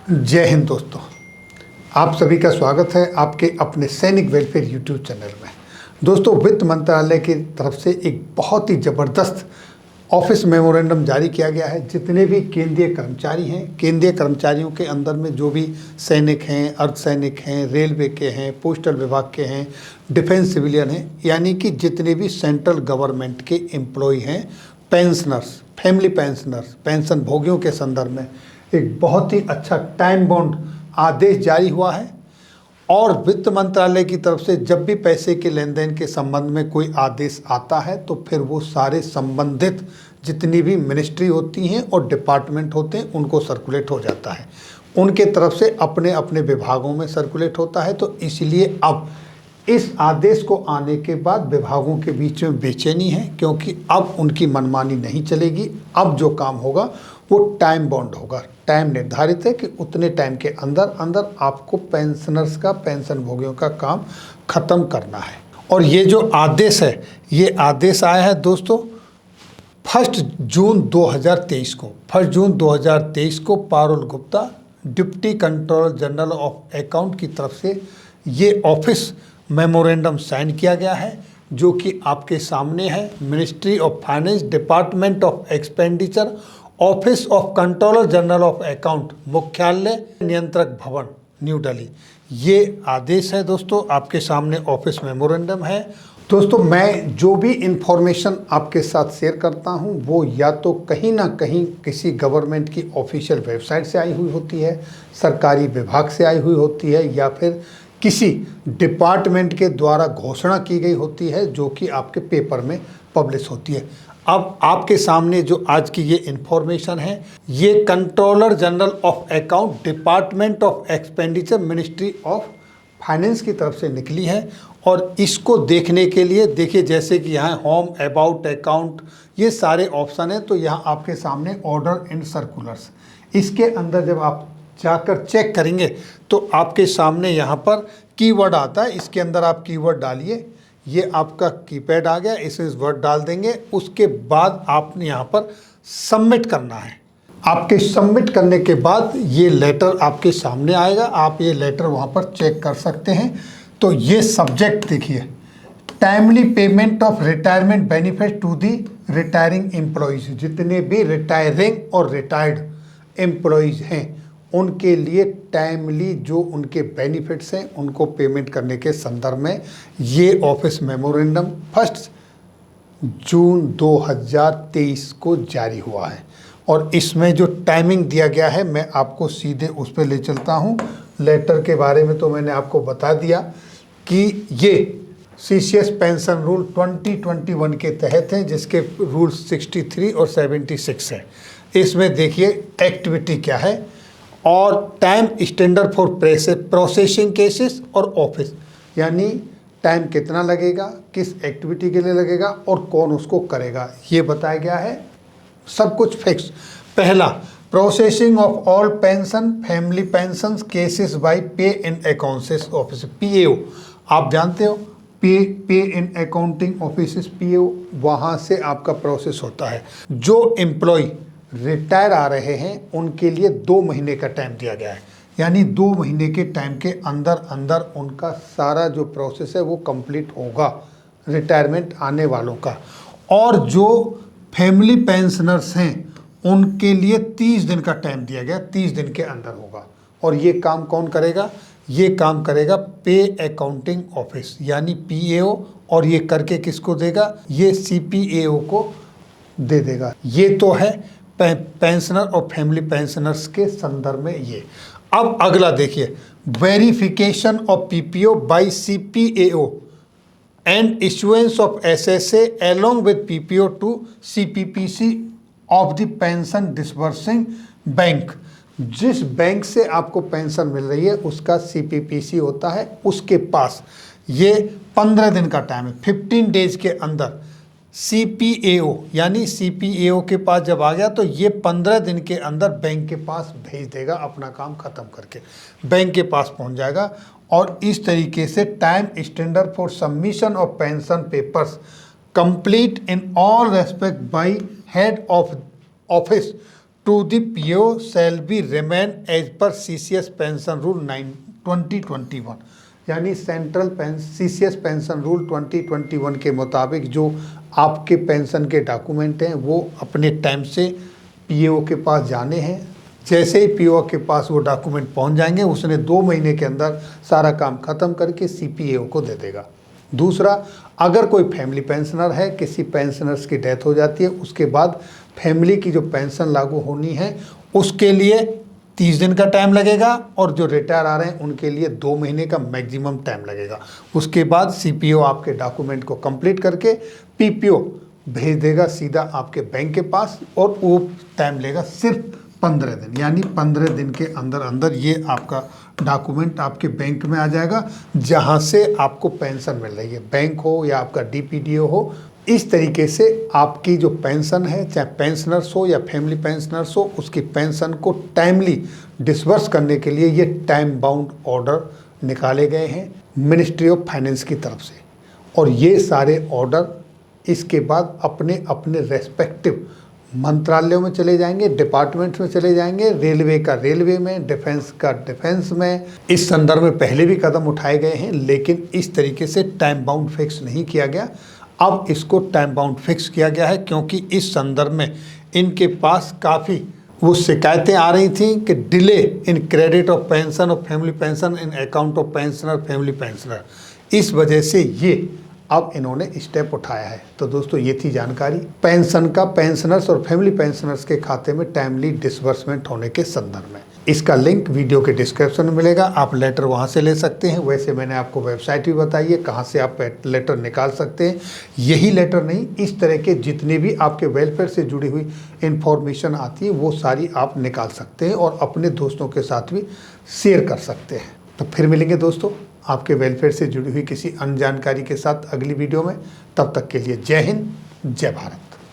जय हिंद दोस्तों, आप सभी का स्वागत है आपके अपने सैनिक वेलफेयर यूट्यूब चैनल में। दोस्तों, वित्त मंत्रालय की तरफ से एक बहुत ही ज़बरदस्त ऑफिस मेमोरेंडम जारी किया गया है। जितने भी केंद्रीय कर्मचारी हैं, केंद्रीय कर्मचारियों के अंदर में जो भी सैनिक हैं, अर्धसैनिक हैं, रेलवे के हैं, पोस्टल विभाग के हैं, डिफेंस सिविलियन हैं, यानी कि जितने भी सेंट्रल गवर्नमेंट के एम्प्लॉय हैं, पेंशनर्स, फैमिली पेंशनर्स, पेंशन भोगियों के संदर्भ में एक बहुत ही अच्छा टाइम बाउंड आदेश जारी हुआ है। और वित्त मंत्रालय की तरफ से जब भी पैसे के लेन देन के संबंध में कोई आदेश आता है तो फिर वो सारे संबंधित जितनी भी मिनिस्ट्री होती हैं और डिपार्टमेंट होते हैं उनको सर्कुलेट हो जाता है, उनके तरफ से अपने अपने विभागों में सर्कुलेट होता है। तो इसलिए अब इस आदेश को आने के बाद विभागों के बीच में बेचैनी है, क्योंकि अब उनकी मनमानी नहीं चलेगी। अब जो काम होगा वो टाइम बाउंड होगा, टाइम निर्धारित है कि उतने टाइम के अंदर अंदर आपको पेंशनर्स का, पेंशन भोगियों का काम खत्म करना है। और ये जो आदेश है, ये आदेश आया है दोस्तों 1 जून 2023 को। 1 जून 2023 को Parul Gupta, deputy controller general of account की तरफ से ये ऑफिस मेमोरेंडम साइन किया गया है, जो कि आपके सामने है। Ministry of finance, department of expenditure, office of controller general of account, मुख्यालय नियंत्रक भवन, न्यू दिल्ली। ये आदेश है दोस्तों, आपके सामने ऑफिस मेमोरेंडम है। दोस्तों, मैं जो भी इंफॉर्मेशन आपके साथ शेयर करता हूं वो या तो कहीं ना कहीं किसी गवर्नमेंट की ऑफिशियल वेबसाइट से आई हुई होती है, सरकारी विभाग से आई हुई होती है, या फिर किसी डिपार्टमेंट के द्वारा घोषणा की गई होती है जो कि आपके पेपर में पब्लिश होती है। अब आपके सामने जो आज की ये इंफॉर्मेशन है, ये controller general of account, department of expenditure, ministry of finance की तरफ से निकली है। और इसको देखने के लिए देखिए, जैसे कि यहाँ होम, अबाउट, अकाउंट, ये सारे ऑप्शन हैं। तो यहाँ आपके सामने ऑर्डर एंड सर्कुलर्स, इसके अंदर जब आप जाकर चेक करेंगे तो आपके सामने यहाँ पर कीवर्ड आता है। इसके अंदर आप कीवर्ड डालिए, ये आपका कीपैड आ गया, इसमें वर्ड डाल देंगे। उसके बाद आपने यहाँ पर सबमिट करना है। आपके सबमिट करने के बाद ये लेटर आपके सामने आएगा, आप ये लेटर वहाँ पर चेक कर सकते हैं। तो ये सब्जेक्ट देखिए, timely payment of retirement benefit to the retiring employees. जितने भी रिटायरिंग और रिटायर्ड एम्प्लॉयज़ हैं उनके लिए टाइमली जो उनके बेनिफिट्स हैं उनको पेमेंट करने के संदर्भ में ये ऑफिस मेमोरेंडम 1 जून 2023 को जारी हुआ है। और इसमें जो टाइमिंग दिया गया है, मैं आपको सीधे उस पर ले चलता हूँ। लेटर के बारे में तो मैंने आपको बता दिया कि ये सीसीएस पेंशन रूल 2021 के तहत हैं, जिसके रूल 63 और 76 है। इसमें देखिए एक्टिविटी क्या है और time standard for processing cases और ऑफिस, यानी टाइम कितना लगेगा, किस एक्टिविटी के लिए लगेगा और कौन उसको करेगा, ये बताया गया है। सब कुछ फिक्स। पहला, processing of all pension, family pension cases bye पे इन अकाउंट्स ऑफिस, पीएओ। आप जानते हो पे इन अकाउंटिंग ऑफिस, पीएओ, वहाँ से आपका प्रोसेस होता है। जो एम्प्लॉय रिटायर आ रहे हैं उनके लिए 2 महीने का टाइम दिया गया है, यानी 2 महीने के टाइम के अंदर अंदर उनका सारा जो प्रोसेस है वो कंप्लीट होगा, रिटायरमेंट आने वालों का। और जो फैमिली पेंशनर्स हैं उनके लिए 30 दिन का टाइम दिया गया, 30 दिन के अंदर होगा। और ये काम कौन करेगा? ये काम करेगा पे अकाउंटिंग ऑफिस, यानी पीएओ। और ये करके किसको देगा? ये सीपीएओ को दे देगा। ये तो है पेंशनर और फैमिली पेंशनर्स के संदर्भ में ये। अब अगला देखिए, verification of PPO by CPAO and issuance of SSA along with PPO to CPPC of the pension disbursing bank. जिस बैंक से आपको पेंशन मिल रही है उसका सीपीपीसी होता है, उसके पास ये 15 दिन का टाइम है। 15 डेज के अंदर सीपीएओ, यानी सीपीएओ के पास जब आ गया तो ये 15 दिन के अंदर बैंक के पास भेज देगा, अपना काम खत्म करके बैंक के पास पहुंच जाएगा। और इस तरीके से time standard for submission of pension papers complete in all respect by head of office to the PO shall be remain as per CCS pension rule 2021, यानी सेंट्रल सीसीएस पेंशन रूल 2021 के मुताबिक जो आपके पेंशन के document हैं वो अपने time से पीओ के पास जाने हैं। जैसे ही पीओ के पास वो डॉक्यूमेंट पहुंच जाएंगे उसने 2 महीने के अंदर सारा काम खत्म करके सीपीएओ को दे देगा। दूसरा, अगर कोई फैमिली पेंशनर है, किसी पेंशनर्स की डेथ हो जाती है, उसके बाद फैमिली की जो पेंशन लागू होनी है उसके लिए 30 दिन का टाइम लगेगा, और जो रिटायर आ रहे हैं उनके लिए 2 महीने का मैक्सिमम टाइम लगेगा। उसके बाद सीपीओ आपके डॉक्यूमेंट को कंप्लीट करके पीपीओ भेज देगा सीधा आपके बैंक के पास, और वो टाइम लेगा सिर्फ 15 दिन, यानी 15 दिन के अंदर अंदर ये आपका डॉक्यूमेंट आपके बैंक में आ जाएगा जहां से आपको पेंशन मिल रही है, बैंक हो या आपका डीपीडीओ हो। इस तरीके से आपकी जो पेंशन है, चाहे पेंशनर्स हो या फैमिली पेंशनर्स हो, उसकी पेंशन को टाइमली डिसबर्स करने के लिए ये टाइम बाउंड ऑर्डर निकाले गए हैं मिनिस्ट्री ऑफ फाइनेंस की तरफ से। और ये सारे ऑर्डर इसके बाद अपने अपने रेस्पेक्टिव मंत्रालयों में चले जाएंगे, डिपार्टमेंट्स में चले जाएंगे, रेलवे का रेलवे में, डिफेंस का डिफेंस में। इस संदर्भ में पहले भी कदम उठाए गए हैं, लेकिन इस तरीके से टाइम बाउंड फिक्स नहीं किया गया। अब इसको टाइम बाउंड फिक्स किया गया है, क्योंकि इस संदर्भ में इनके पास काफ़ी वो शिकायतें आ रही थी कि delay in credit of pension और family pension in account of pensioner family pensioner. इस वजह से ये अब इन्होंने स्टेप उठाया है। तो दोस्तों ये थी जानकारी पेंशन का पेंशनर्स और फैमिली पेंशनर्स के खाते में टाइमली डिसबर्समेंट होने के संदर्भ में। इसका लिंक वीडियो के डिस्क्रिप्शन में मिलेगा, आप लेटर वहां से ले सकते हैं। वैसे मैंने आपको वेबसाइट भी बताई है कहाँ से आप लेटर निकाल सकते हैं। यही लेटर नहीं, इस तरह के जितने भी आपके वेलफेयर से जुड़ी हुई इंफॉर्मेशन आती है वो सारी आप निकाल सकते हैं और अपने दोस्तों के साथ भी शेयर कर सकते हैं। तो फिर मिलेंगे दोस्तों आपके वेलफेयर से जुड़ी हुई किसी अन्य जानकारी के साथ अगली वीडियो में। तब तक के लिए जय हिंद, जय भारत।